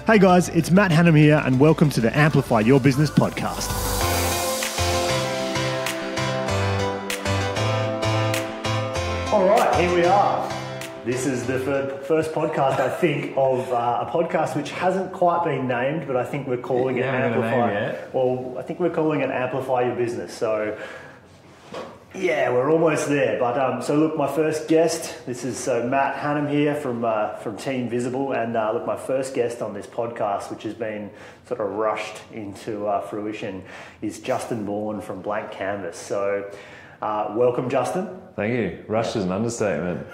Hey guys, it's Matt Hanham here and welcome to the Amplify Your Business podcast. All right, here we are. This is the first podcast, I think, of a podcast which hasn't quite been named, but I think we're calling it Amplify. Well, I think we're calling it Amplify Your Business. So, yeah, we're almost there. But so look, my first guest. This is Matt Hanham here from Team Visible, and look, my first guest on this podcast, which has been sort of rushed into fruition, is Justin Bourn from Blank Canvas. So, welcome, Justin. Thank you. Rushed is an understatement.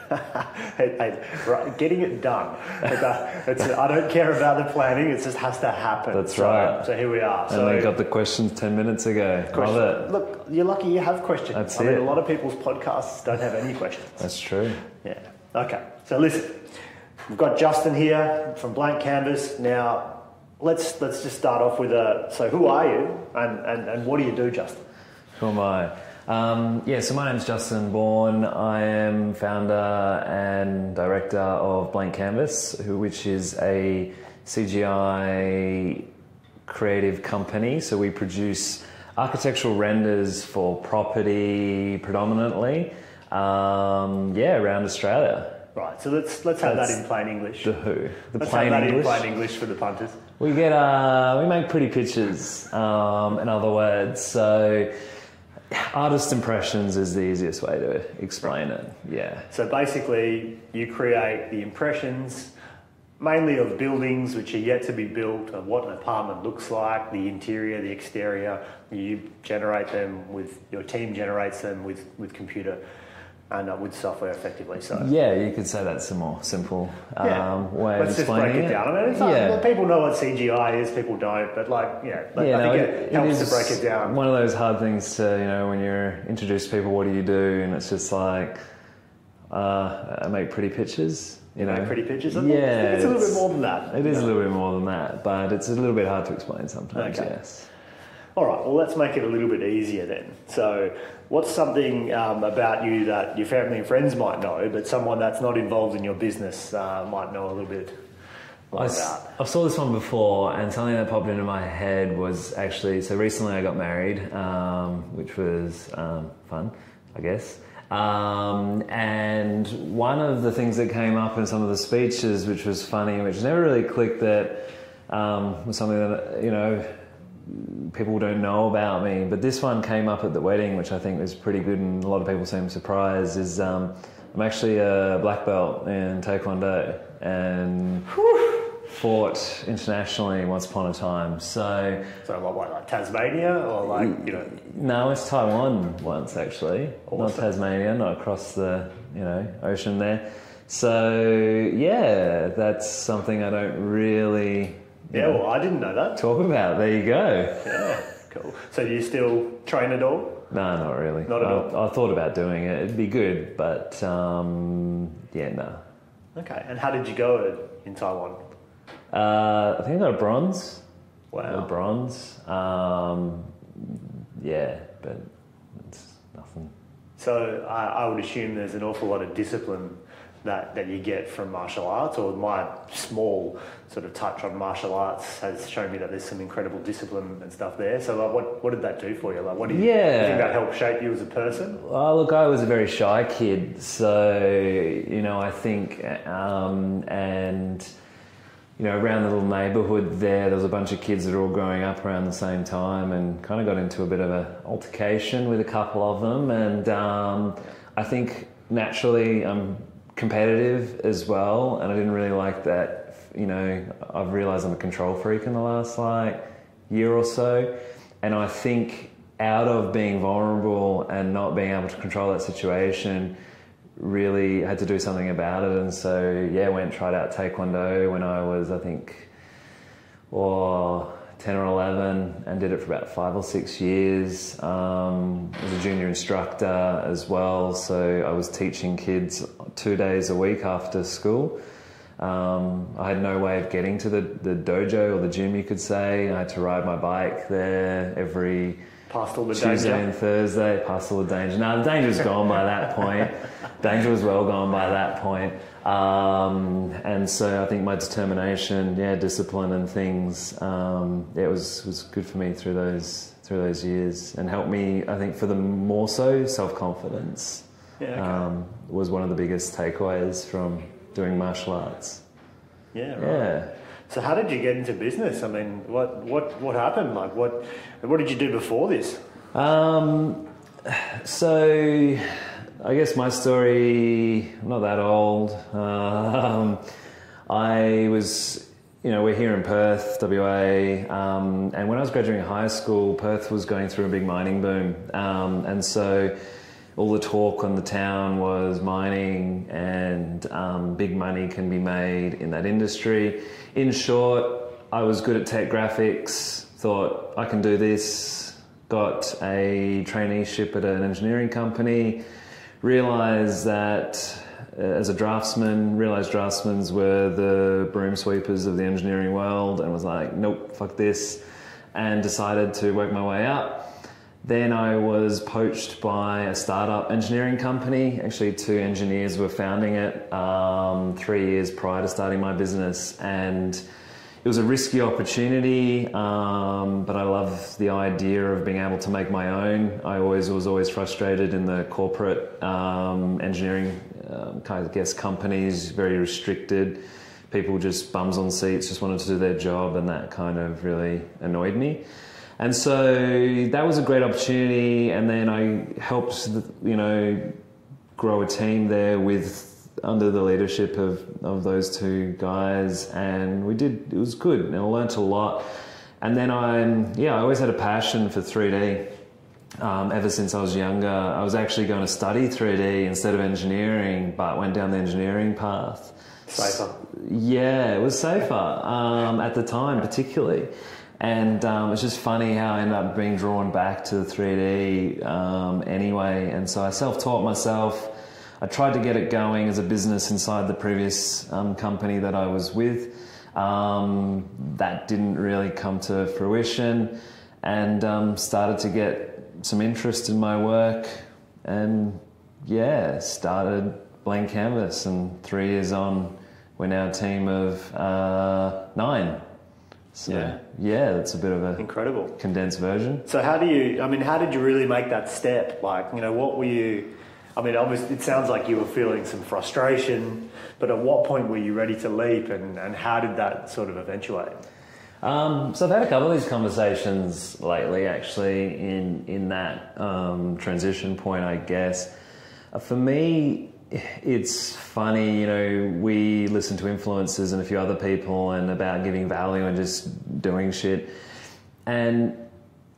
Getting it done. I don't care about the planning, it just has to happen. That's right. So here we are. And they got the questions 10 minutes ago. Love it. Look, you're lucky you have questions. That's it. I mean, a lot of people's podcasts don't have any questions. That's true. Yeah. Okay. So listen, we've got Justin here from Blank Canvas. Now, let's just start off with so who are you and what do you do, Justin? Who am I? So my name's Justin Bourn. I am founder and director of Blank Canvas, which is a CGI creative company. So we produce architectural renders for property predominantly, around Australia. Right, so let's have that in plain English. Let's have that in plain English for the punters. We make pretty pictures, in other words. So artist impressions is the easiest way to explain it, yeah. So basically, you create the impressions, mainly of buildings which are yet to be built, of what an apartment looks like, the interior, the exterior. You generate them your team generates them with computer and with software effectively. So yeah, you could say that's a more simple way of explaining it. Let's just break it down. I mean, people know what CGI is, people don't, but I think it helps to break it down. One of those hard things to, when you're introduced to people, what do you do? And it's just like, I make pretty pictures. Make pretty pictures? Yeah. It's a little bit more than that. It is a little bit more than that, but it's a little bit hard to explain sometimes, okay. Yes. All right, well, let's make it a little bit easier then. So what's something about you that your family and friends might know, but someone that's not involved in your business might know a little bit more about? I saw this one before, and something that popped into my head was actually, so recently I got married, which was fun, I guess. And one of the things that came up in some of the speeches, which was funny, which never really clicked, that was something that, people don't know about me, but this one came up at the wedding, which I think was pretty good, and a lot of people seem surprised, is I'm actually a black belt in Taekwondo and fought internationally once upon a time. So what, like Tasmania or No, it's Taiwan once actually. Awesome. Not Tasmania, not across the ocean there. So yeah, that's something I don't really I didn't know that. Talk about. There you go. Yeah, cool. So do you still train at all? No, not really. Not at all? I thought about doing it. It'd be good, but no. Okay, and how did you go in Taiwan? I think I got a bronze. Wow. I got a bronze. But it's nothing. So I would assume there's an awful lot of discipline that you get from martial arts, or my small sort of touch on martial arts has shown me that there's some incredible discipline and stuff there. So what did that do for you? What do you think that helped shape you as a person? Well, look, I was a very shy kid, so I think around the little neighbourhood there was a bunch of kids that were all growing up around the same time, and kind of got into a bit of an altercation with a couple of them, and I think naturally I'm competitive as well, and I didn't really like that. I've realised I'm a control freak in the last year or so, and I think out of being vulnerable and not being able to control that situation, really had to do something about it. And so went and tried out Taekwondo when I was, I think, 10 or 11, and did it for about 5 or 6 years. Was a junior instructor as well, so I was teaching kids 2 days a week after school. I had no way of getting to the dojo or the gym, you could say. I had to ride my bike there every Tuesday and Thursday, past all the danger. No, the danger was gone by that point. Danger was well gone by that point. And so I think my determination, discipline and things, it was good for me through those years, and helped me, I think, for the more so self-confidence. Was one of the biggest takeaways from doing martial arts. Yeah, right. Yeah. So how did you get into business? I mean, what happened? Like, what did you do before this? So I guess my story, I'm not that old. I was, we're here in Perth, WA, and when I was graduating high school, Perth was going through a big mining boom. And so all the talk on the town was mining, and big money can be made in that industry. In short, I was good at tech graphics, thought I can do this, got a traineeship at an engineering company, realised that as a draftsman, realised draftsmen were the broom sweepers of the engineering world, and was like, nope, fuck this, and decided to work my way up. Then I was poached by a startup engineering company. Actually, 2 engineers were founding it 3 years prior to starting my business, and it was a risky opportunity, but I love the idea of being able to make my own. I was always frustrated in the corporate engineering companies, very restricted. People just bums on seats, just wanted to do their job, and that kind of really annoyed me. And so that was a great opportunity, and then I helped, grow a team there under the leadership of those 2 guys, and it was good, and I learnt a lot. And then I always had a passion for 3D. Ever since I was younger, I was actually going to study 3D instead of engineering, but went down the engineering path. Safer. Yeah, it was safer at the time, particularly. And it's just funny how I ended up being drawn back to the 3D anyway. And so I self-taught myself. I tried to get it going as a business inside the previous company that I was with. That didn't really come to fruition, and started to get some interest in my work, and started Blank Canvas. And 3 years on, we're now a team of 9. So that's a bit of a incredible condensed version. So how did you really make that step? Like, what were you, obviously it sounds like you were feeling some frustration, but at what point were you ready to leap, and how did that sort of eventuate? So I've had a couple of these conversations lately, actually, in that transition point, I guess. For me, it's funny, we listen to influencers and a few other people and about giving value and just doing shit. And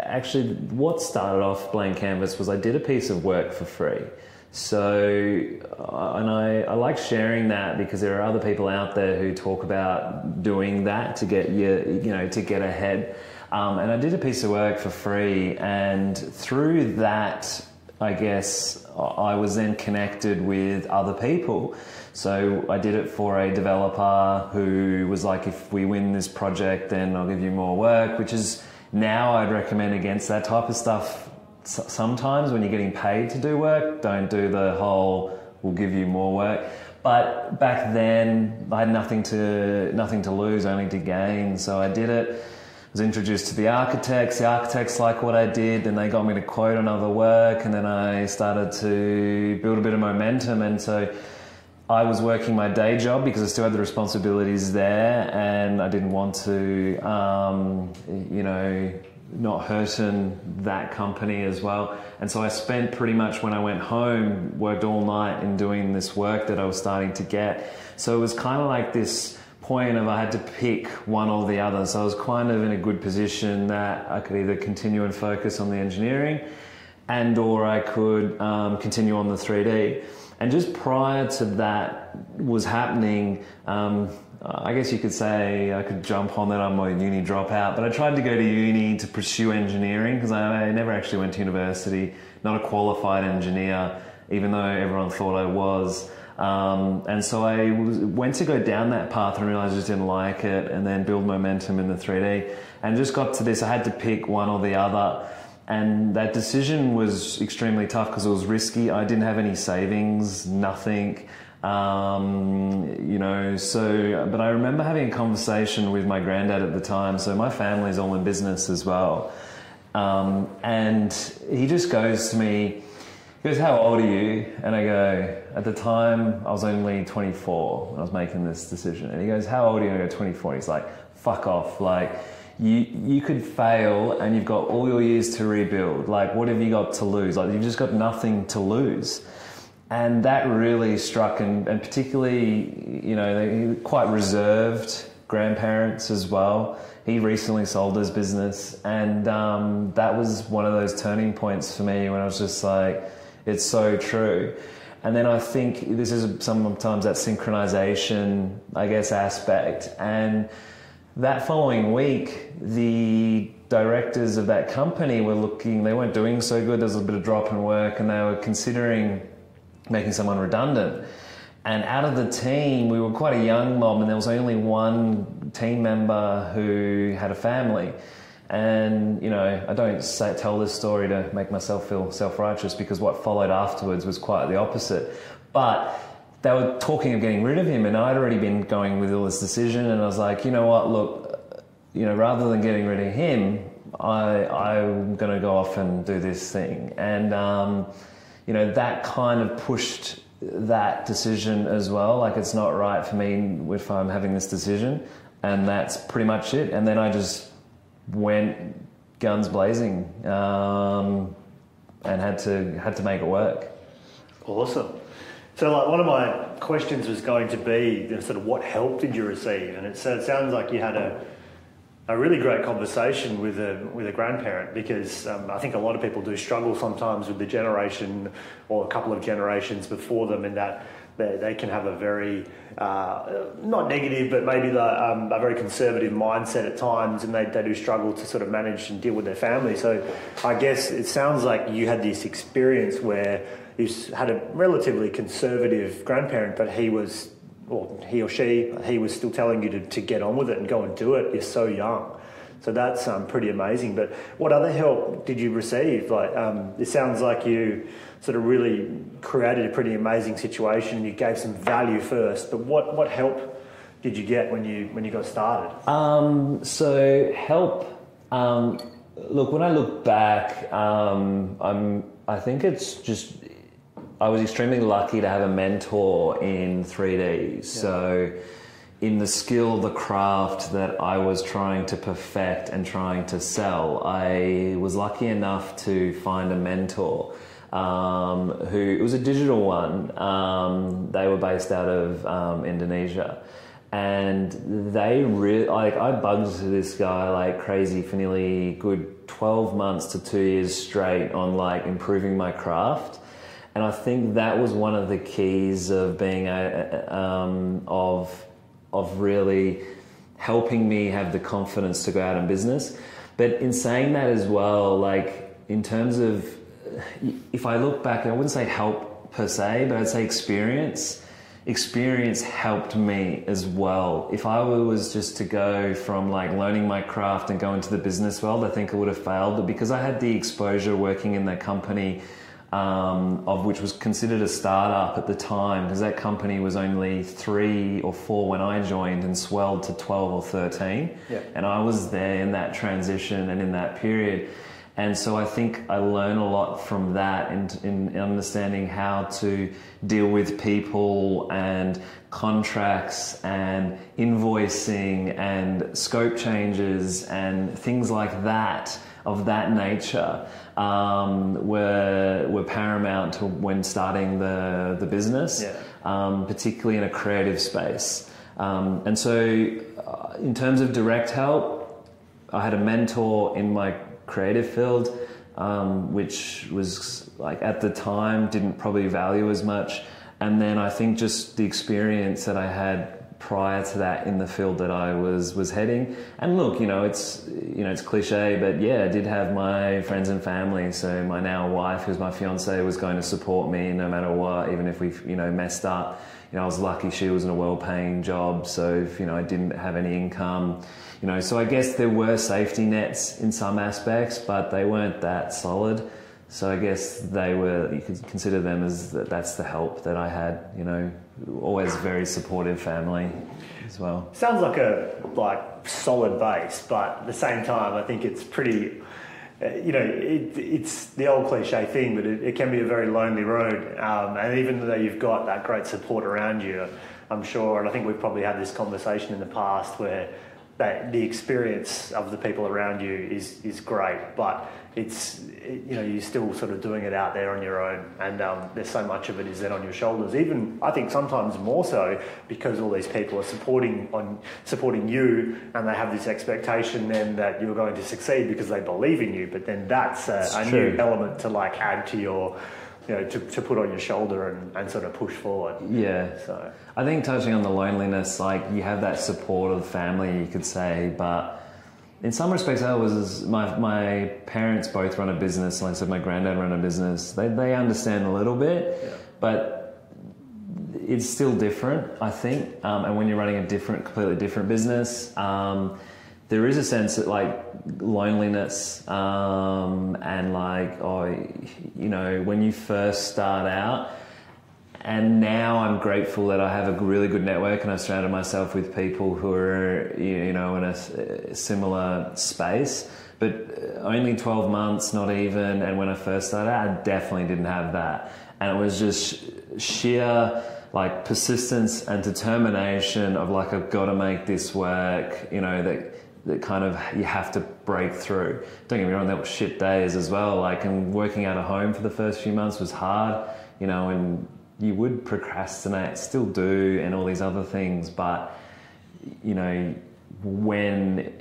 actually what started off Blank Canvas was I did a piece of work for free. So, and I like sharing that because there are other people out there who talk about doing that to get to get ahead. And I did a piece of work for free, and through that, I guess I was then connected with other people. So I did it for a developer who was like, if we win this project, then I'll give you more work, which is now I'd recommend against that type of stuff. Sometimes when you're getting paid to do work, don't do the whole, we'll give you more work. But back then I had nothing to lose, only to gain. So I did it. Was introduced to the architects liked what I did, and they got me to quote on other work, and then I started to build a bit of momentum. And so I was working my day job because I still had the responsibilities there, and I didn't want to not hurting that company as well. And so I spent pretty much, when I went home, worked all night in doing this work that I was starting to get. So it was kind of like this point of I had to pick one or the other. So I was kind of in a good position that I could either continue and focus on the engineering, and or I could continue on the 3D. And just prior to that was happening, I guess you could say I could jump on that I'm a uni dropout, but I tried to go to uni to pursue engineering because I never actually went to university, not a qualified engineer, even though everyone thought I was. And so I went to go down that path and realised I just didn't like it, and then build momentum in the 3D. And just got to this, I had to pick one or the other. And that decision was extremely tough because it was risky. I didn't have any savings, nothing. But I remember having a conversation with my granddad at the time. So my family's all in business as well. And he just goes to me, he goes, how old are you? And I go, at the time, I was only 24 when I was making this decision. And he goes, how old are you? And I go, 24. And he's like, fuck off. Like, you could fail and you've got all your years to rebuild. Like, what have you got to lose? Like, you've just got nothing to lose. And that really struck, and particularly, they're quite reserved grandparents as well. He recently sold his business, and that was one of those turning points for me when I was just like, it's so true. And then I think this is sometimes that synchronization, I guess, aspect. And that following week, the directors of that company were looking, they weren't doing so good. There was a bit of drop in work, and they were considering making someone redundant. And out of the team, we were quite a young mob, and there was only one team member who had a family. And, I don't tell this story to make myself feel self-righteous, because what followed afterwards was quite the opposite. But they were talking of getting rid of him, and I'd already been going with all this decision, and I was like, you know what, look, rather than getting rid of him, I'm going to go off and do this thing. And, that kind of pushed that decision as well. Like, it's not right for me if I'm having this decision, and that's pretty much it. And then I just went guns blazing, and had to make it work. Awesome. So, like, one of my questions was going to be sort of what help did you receive? And it sounds like you had a really great conversation with a grandparent, because I think a lot of people do struggle sometimes with the generation or a couple of generations before them, in that they can have a very, not negative, but maybe a very conservative mindset at times, and they do struggle to sort of manage and deal with their family. So I guess it sounds like you had this experience where you had a relatively conservative grandparent, but he or she was still telling you to get on with it and go and do it. You're so young. So that's pretty amazing. But what other help did you receive? Like, it sounds like you sort of really created a pretty amazing situation, and you gave some value first. But what help did you get when you got started? So help. Look, when I look back, I think it's just, I was extremely lucky to have a mentor in 3D. Yeah. So in the skill, the craft that I was trying to perfect and trying to sell, I was lucky enough to find a mentor who, it was a digital one. They were based out of Indonesia. And they really, I bugged this guy like crazy for nearly good 12 months to 2 years straight on improving my craft. And I think that was one of the keys of being of really helping me have the confidence to go out in business. But in saying that as well, in terms of, if I look back, I wouldn't say help per se, but I'd say experience. Experience helped me as well. If I was just to go from learning my craft and go into the business world, I think I would have failed. But because I had the exposure working in that company, of which was considered a startup at the time, because that company was only 3 or 4 when I joined and swelled to 12 or 13. Yeah. And I was there in that transition and in that period. And so I think I learned a lot from that in understanding how to deal with people and contracts and invoicing and scope changes and things like that, of that nature, were paramount to when starting the business, particularly in a creative space. And so in terms of direct help, I had a mentor in my creative field, which was at the time didn't probably value as much. And then I think just the experience that I had prior to that in the field that I was heading. And look, it's cliche, but yeah, I did have my friends and family. So my now wife, who's my fiance, was going to support me no matter what, even if we messed up. I was lucky she was in a well-paying job, so if I didn't have any income, so I guess there were safety nets in some aspects, but they weren't that solid. So I guess you could consider them as that's the help that I had, you know, always very supportive family as well. Sounds like a solid base, but at the same time, I think it's pretty, you know, it's the old cliche thing, but it can be a very lonely road. And even though you've got that great support around you, I'm sure, and I think we've probably had this conversation in the past where the experience of the people around you is great, but you know, you're still sort of doing it out there on your own, and there's so much of it is then on your shoulders. Even I think sometimes more so because all these people are supporting you, and they have this expectation then that you're going to succeed because they believe in you. But then that's a new element to add to your, you know, to put on your shoulder and sort of push forward. Yeah. So I think touching on the loneliness, you have that support of family, you could say, but in some respects, my parents both run a business. Like I said, my granddad ran a business. They understand a little bit, but it's still different, I think. And when you're running a completely different business, there is a sense that loneliness and you know, when you first start out. And now I'm grateful that I have a really good network, and I've surrounded myself with people who are, you know, in a similar space. But only 12 months, not even. And when I first started out, I definitely didn't have that. And it was just sheer persistence and determination of I've got to make this work, you know, that kind of you have to break through. Don't get me wrong, there were shit days as well. And working out of home for the first few months was hard, you know, and you would procrastinate, still do, and all these other things. But, you know, when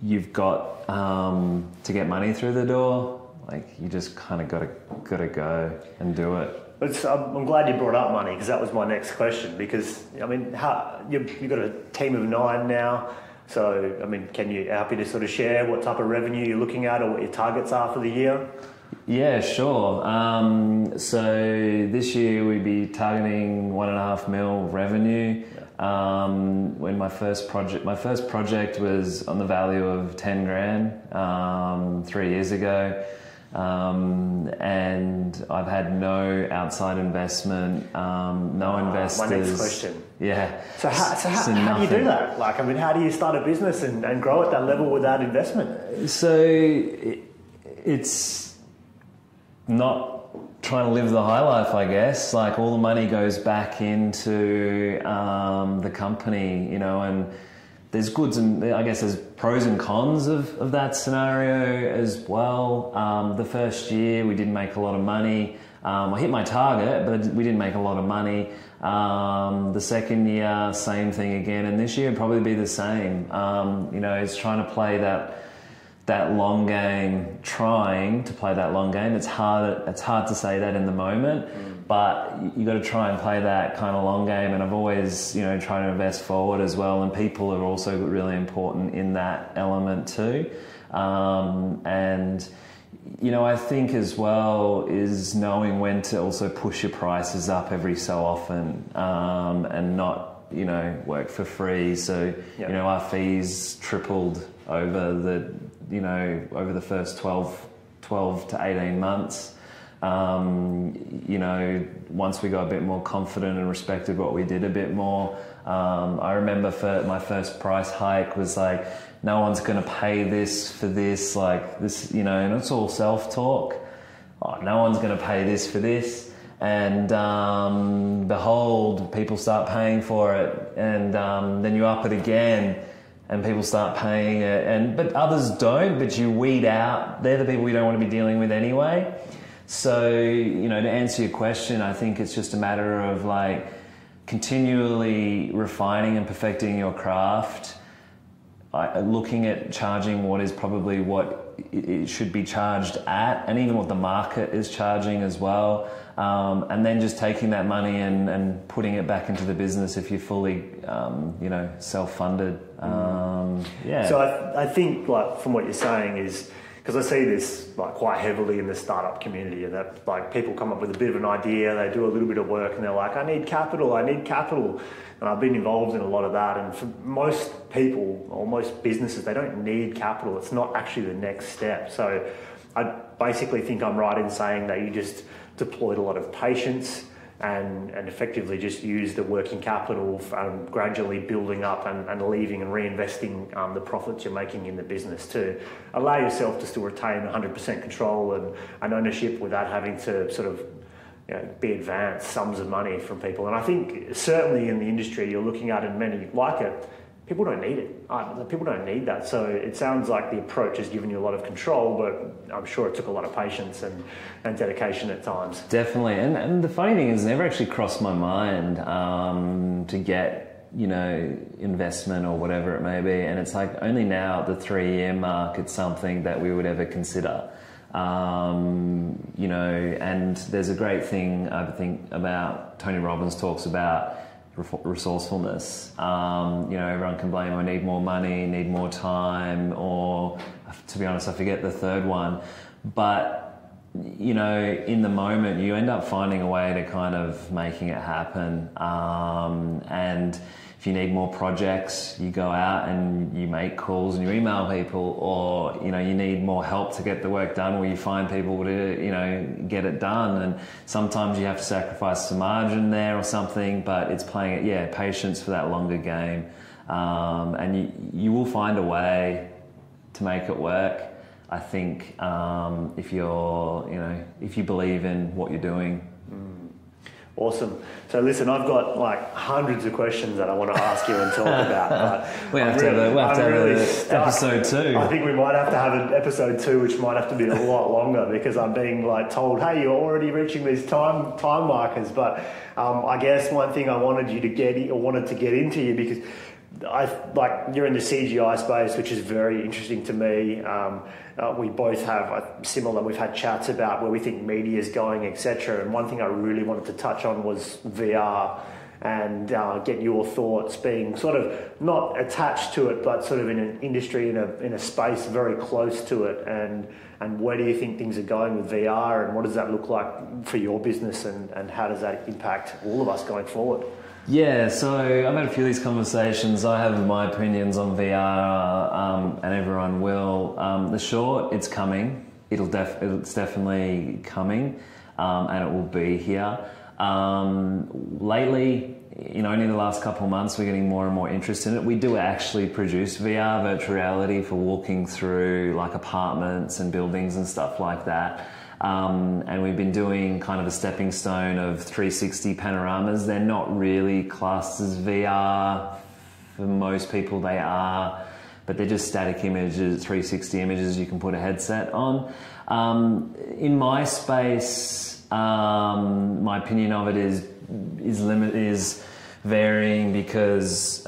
you've got to get money through the door, you just kind of got to go and do it. I'm glad you brought up money, because that was my next question. Because, I mean, you've got a team of 9 now. So, I mean, happy to sort of share what type of revenue you're looking at or what your targets are for the year? Yeah, sure. So this year we'd be targeting 1.5 mil revenue. When my first project was on the value of 10 grand 3 years ago. And I've had no outside investment, no investors. My next question. Yeah. So how do you do that? How do you start a business and grow at that level without investment? So it's not trying to live the high life, I guess. All the money goes back into the company, you know, and there's goods and I guess there's pros and cons of that scenario as well. The first year we didn't make a lot of money. I hit my target, but we didn't make a lot of money. The second year, same thing again, and this year it'd probably be the same. You know, it's trying to play that long game, trying to play that long game. It's hard to say that in the moment, but you got to try and play that kind of long game. And I've always, you know, tried to invest forward as well. And people are also really important in that element too. And, you know, I think as well is knowing when to also push your prices up every so often, and not, you know, work for free. So, you know, our fees tripled over the first 12 to 18 months. You know, once we got a bit more confident and respected what we did a bit more. I remember my first price hike was no one's going to pay this for this, this, you know, and it's all self-talk. Oh, no one's going to pay this for this. And behold, people start paying for it, and then you up it again, and people start paying it, but others don't. But you weed out; they're the people we don't want to be dealing with anyway. So, you know, to answer your question, I think it's just a matter of continually refining and perfecting your craft, looking at charging what is probably what it should be charged at, and even what the market is charging as well. And then just taking that money and putting it back into the business if you're fully, you know, self-funded. Yeah. So I think, from what you're saying is, because I see this quite heavily in the startup community, and that people come up with a bit of an idea, they do a little bit of work, and they're like, I need capital. And I've been involved in a lot of that. And for most people or most businesses, they don't need capital. It's not actually the next step. So I basically think I'm right in saying that you just deployed a lot of patience and effectively just use the working capital gradually building up and leaving and reinvesting the profits you're making in the business to allow yourself to still retain 100% control and ownership without having to sort of be advanced sums of money from people. And I think certainly in the industry you're looking at, and many like it, people don't need it. People don't need that. So it sounds like the approach has given you a lot of control, but I'm sure it took a lot of patience and dedication at times. Definitely. And the funny thing is, it never actually crossed my mind to get, investment or whatever it may be. And it's like only now at the 3-year mark, it's something that we would ever consider. And there's a great thing, I think, about Tony Robbins talks about resourcefulness. Everyone can blame, I need more money, need more time, or to be honest, I forget the third one. But, in the moment, you end up finding a way to kind of making it happen. And if you need more projects, you go out and you make calls and you email people, or, you need more help to get the work done, or you find people to, get it done. And sometimes you have to sacrifice some margin there or something, but it's playing it, patience for that longer game. And you will find a way to make it work. I think if you believe in what you're doing. Awesome. So listen, I've got like hundreds of questions that I want to ask you and talk about. But we'll have to have episode 2. I think we might have to have an episode 2, which might have to be a lot longer, because I'm being told, hey, you're already reaching these time markers. But I guess one thing I wanted to get into you, because you're in the CGI space, which is very interesting to me. We both have similar. We've had chats about where we think media is going, etc. And one thing I really wanted to touch on was VR, and get your thoughts, being sort of not attached to it, but sort of in an industry, in a space very close to it. And where do you think things are going with VR, and what does that look like for your business, and how does that impact all of us going forward? Yeah, so I've had a few of these conversations. I have my opinions on VR, and everyone will. The short, it's coming. It's definitely coming, and it will be here. Lately, only the last couple of months, we're getting more and more interest in it. We do actually produce VR, virtual reality, for walking through like apartments and buildings and stuff like that. And we've been doing kind of a stepping stone of 360 panoramas. They're not really classed as VR. For most people they are, but they're just static images, 360 images you can put a headset on. In my space, my opinion of it is varying, because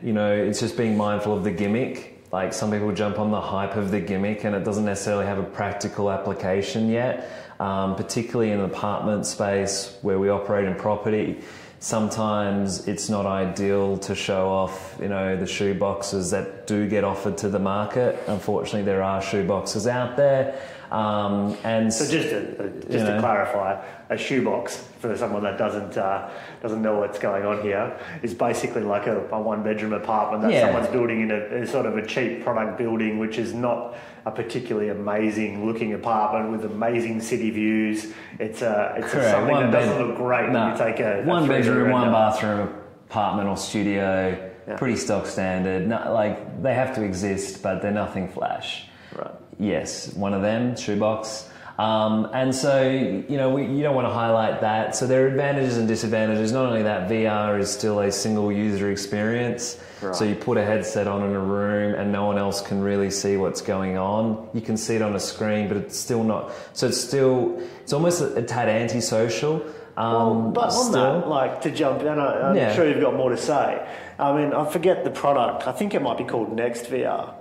it's just being mindful of the gimmick. Like, some people jump on the hype of the gimmick and it doesn't necessarily have a practical application yet, particularly in an apartment space where we operate in property. Sometimes it's not ideal to show off, the shoe boxes that do get offered to the market. Unfortunately, there are shoe boxes out there. And so just to clarify, a shoebox, for someone that doesn't know what's going on here, is basically like a 1-bedroom apartment that someone's building in a sort of a cheap product building, which is not a particularly amazing looking apartment with amazing city views. It's something that doesn't look great when you take a 1-bedroom, 1-bathroom apartment or studio, pretty stock standard. They have to exist, but they're nothing flash. Right. Yes, one of them, shoebox. And so, you don't want to highlight that. So there are advantages and disadvantages. Not only that, VR is still a single user experience. Right. So you put a headset on in a room and no one else can really see what's going on. You can see it on a screen, but it's still not. So it's almost a tad antisocial. But on that, to jump in, I'm sure you've got more to say. I mean, I forget the product. I think it might be called Next VR.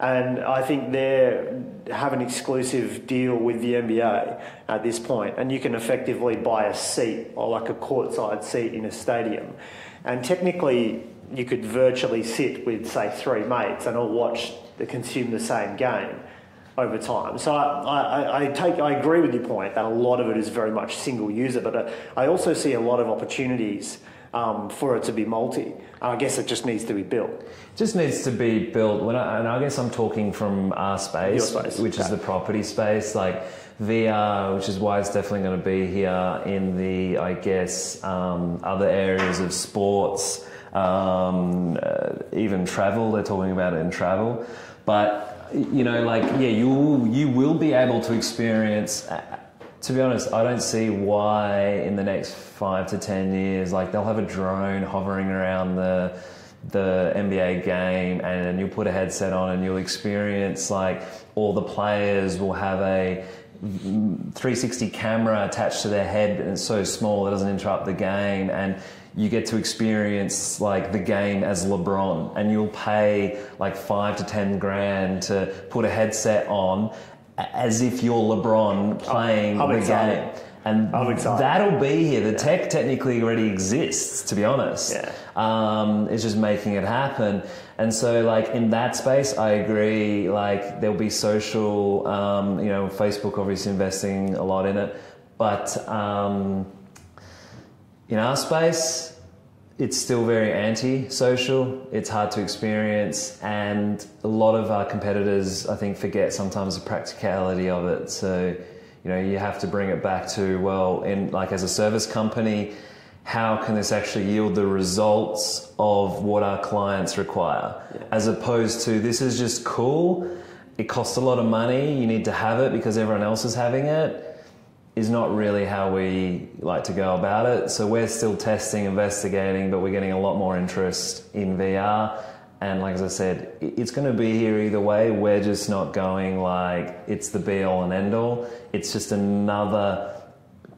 And I think they have an exclusive deal with the NBA at this point, and you can effectively buy a seat, or like a courtside seat in a stadium. And technically, you could virtually sit with, say, 3 mates and all consume the same game over time. So I agree with your point that a lot of it is very much single user, but I also see a lot of opportunities for it to be multi. I guess it just needs to be built. Just needs to be built. And I guess I'm talking from our space, which is the property space, like VR, which is why it's definitely going to be here in the, I guess, other areas of sports, even travel. They're talking about it in travel. But, you know, like, yeah, you will be able to experience... To be honest, I don't see why in the next 5 to 10 years, like they'll have a drone hovering around the NBA game, and you'll put a headset on and you'll experience, like, all the players will have a 360 camera attached to their head, and it's so small it doesn't interrupt the game, and you get to experience, like, the game as LeBron, and you'll pay like 5 to 10 grand to put a headset on as if you're LeBron playing the game. And that'll be here. The tech technically already exists, to be honest. Yeah. It's just making it happen. And so, like, in that space, I agree, like, there'll be social, you know, Facebook obviously investing a lot in it. But in our space, it's still very anti-social. It's hard to experience, and a lot of our competitors, I think, forget sometimes the practicality of it. So, you know, you have to bring it back to, well, in, like, as a service company, how can this actually yield the results of what our clients require? Yeah. As opposed to, this is just cool, it costs a lot of money, you need to have it because everyone else is having it, is not really how we like to go about it. So we're still testing, investigating, but we're getting a lot more interest in VR. And like, as I said, it's going to be here either way. We're just not going like it's the be all and end all. It's just another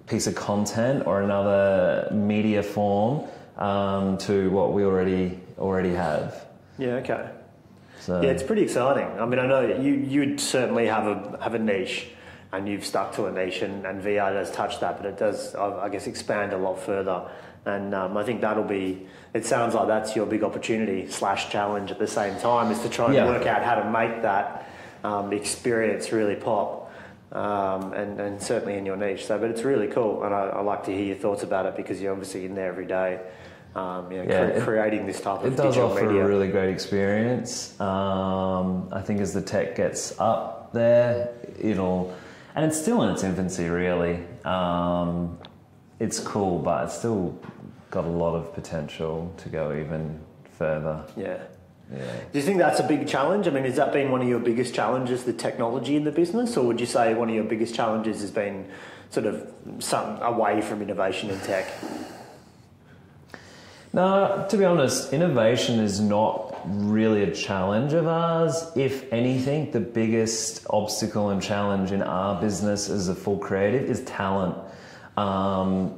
piece of content or another media form to what we already have. Yeah, okay. So, yeah, it's pretty exciting. I mean, I know you'd certainly have a niche, and you've stuck to a niche, and VR does touch that, but it does, I guess, expand a lot further. And I think it sounds like that's your big opportunity / challenge at the same time, is to try and work out how to make that experience really pop, and certainly in your niche. So, but it's really cool, and I like to hear your thoughts about it, because you're obviously in there every day, creating this type of digital media. It does offer a really great experience. I think as the tech gets up there, and it's still in its infancy, really. It's cool, but it's still got a lot of potential to go even further. Yeah. Do you think that's a big challenge? I mean, has that been one of your biggest challenges, the technology in the business? Or would you say one of your biggest challenges has been sort of something away from innovation in tech? No, to be honest, innovation is not really a challenge of ours. If anything, the biggest obstacle and challenge in our business as a full creative is talent.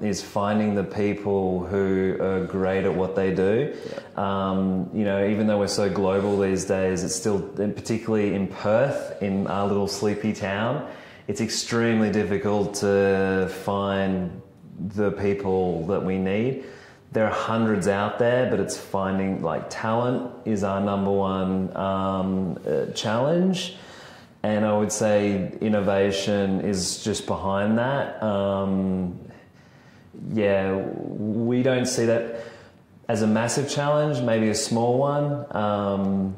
Is finding the people who are great at what they do. Yeah. Even though we're so global these days, it's still, particularly in Perth, in our little sleepy town, it's extremely difficult to find the people that we need. There are hundreds out there, but it's finding, like, talent is our number one challenge. And I would say innovation is just behind that. We don't see that as a massive challenge, maybe a small one.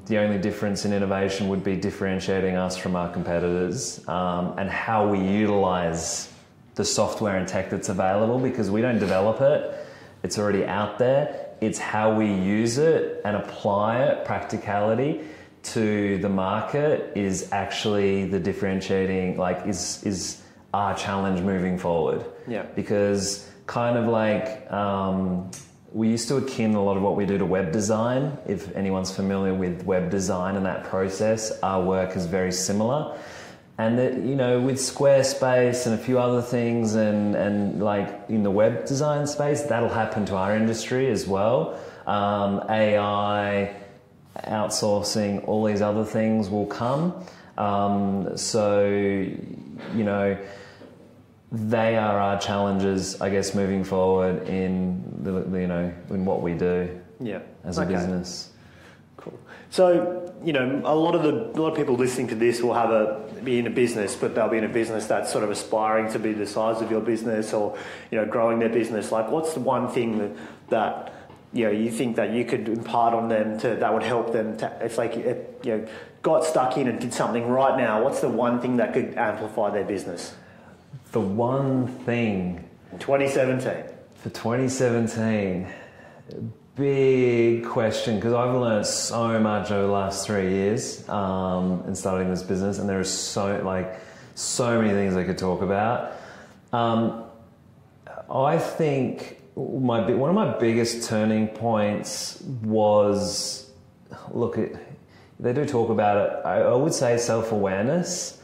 The only difference in innovation would be differentiating us from our competitors, and how we utilize the software and tech that's available, because we don't develop it. It's already out there. It's how we use it and apply it, practicality, to the market is actually the differentiating, like, is our challenge moving forward. Yeah. Because kind of like, we used to akin a lot of what we do to web design. If anyone's familiar with web design and that process, our work is very similar. And that, with Squarespace and a few other things, and like in the web design space, that'll happen to our industry as well. AI, outsourcing, all these other things will come. They are our challenges, I guess, moving forward in in what we do as a business. Cool. So, a lot of people listening to this will be in a business, but they'll be in a business that's sort of aspiring to be the size of your business, or, growing their business. Like, what's the one thing that you think that you could impart on them that would help them if they got stuck in and did something right now? What's the one thing that could amplify their business? The one thing 2017. For 2017, big question, because I've learned so much over the last 3 years in starting this business, and there are so many things I could talk about. I think one of my biggest turning points was, they do talk about it. I would say self-awareness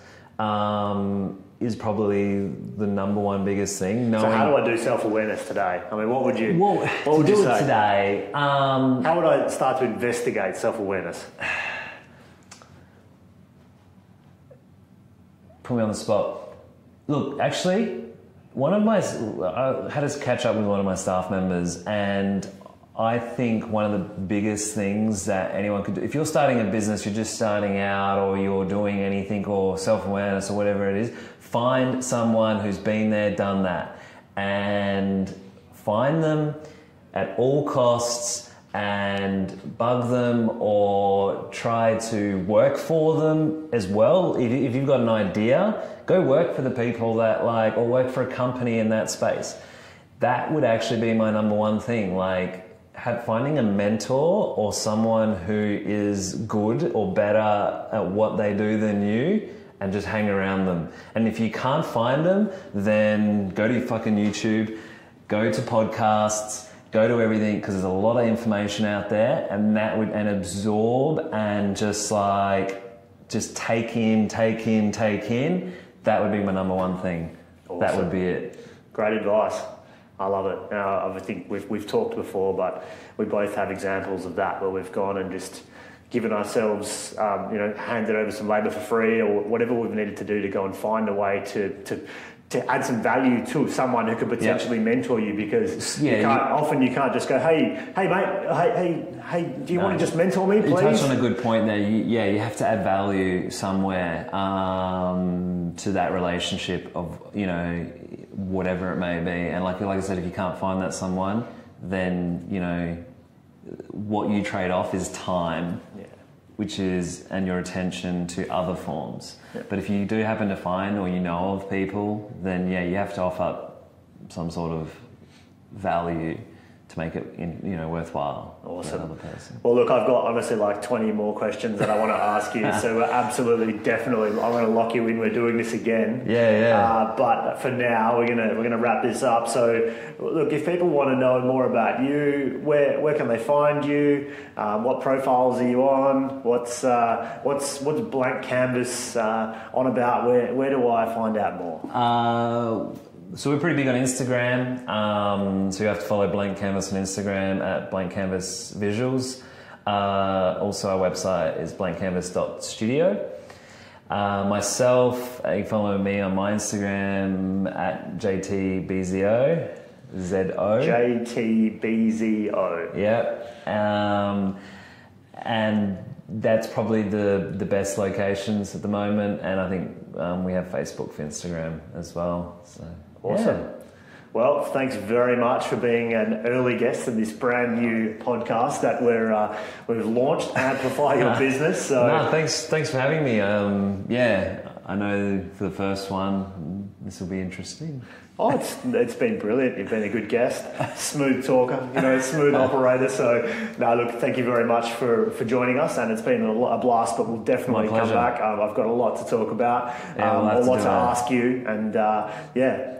is probably the number one biggest thing. So how do I do self-awareness today? I mean, what would you say today? How would I start to investigate self-awareness? Put me on the spot. Look, actually, I had to catch up with one of my staff members, and I think one of the biggest things that anyone could do, if you're starting a business, you're just starting out, or you're doing anything, or self-awareness or whatever it is, find someone who's been there, done that, and find them at all costs and bug them or try to work for them as well. If you've got an idea, go work for the people that or work for a company in that space. That would actually be my number one thing. Finding a mentor or someone who is good or better at what they do than you, and just hang around them. And if you can't find them, then go to your fucking YouTube, go to podcasts, go to everything, because there's a lot of information out there, and absorb and just take in. That would be my number one thing. Awesome. That would be it. Great advice. I love it. Now, I think we've talked before, but we both have examples of that where we've gone and just given ourselves, handed over some labour for free or whatever we've needed to do to go and find a way to add some value to someone who could potentially mentor you, because you can't just go, hey mate, do you want to just mentor me, please? You touched on a good point there. You have to add value somewhere to that relationship of, whatever it may be. And like I said, if you can't find that someone, then, what you trade off is time. Yeah. And your attention to other forms. Yeah. But if you do happen to find or of people, then you have to offer some sort of value to make it worthwhile. Awesome. For another person. Well, look, I've got honestly 20 more questions that I want to ask you. So we're absolutely, definitely, I'm going to lock you in. We're doing this again. Yeah. But for now, we're gonna wrap this up. So look, if people want to know more about you, where can they find you? What profiles are you on? What's Blank Canvas on about? Where do I find out more? So we're pretty big on Instagram, so you have to follow Blank Canvas on Instagram at Blank Canvas Visuals. Also our website is blankcanvas.studio. Myself, you can follow me on my Instagram at JTBZO. JTBZO. Yeah. And that's probably the best locations at the moment, and I think we have Facebook for Instagram as well. So awesome. Yeah. Well, thanks very much for being an early guest in this brand new podcast that we've launched, Amplify Your Business. So thanks for having me. I know for the first one this will be interesting. Oh, it's been brilliant. You've been a good guest, smooth talker, smooth operator. So, look, thank you very much for joining us, and it's been a blast. But we'll definitely come back. I've got a lot to talk about, a lot to ask you, and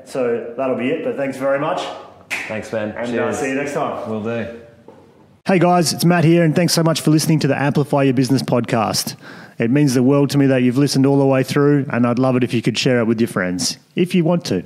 so that'll be it. But thanks very much. Thanks, Ben. And see you next time. Will do. Hey guys, it's Matt here, and thanks so much for listening to the Amplify Your Business podcast. It means the world to me that you've listened all the way through, and I'd love it if you could share it with your friends, if you want to.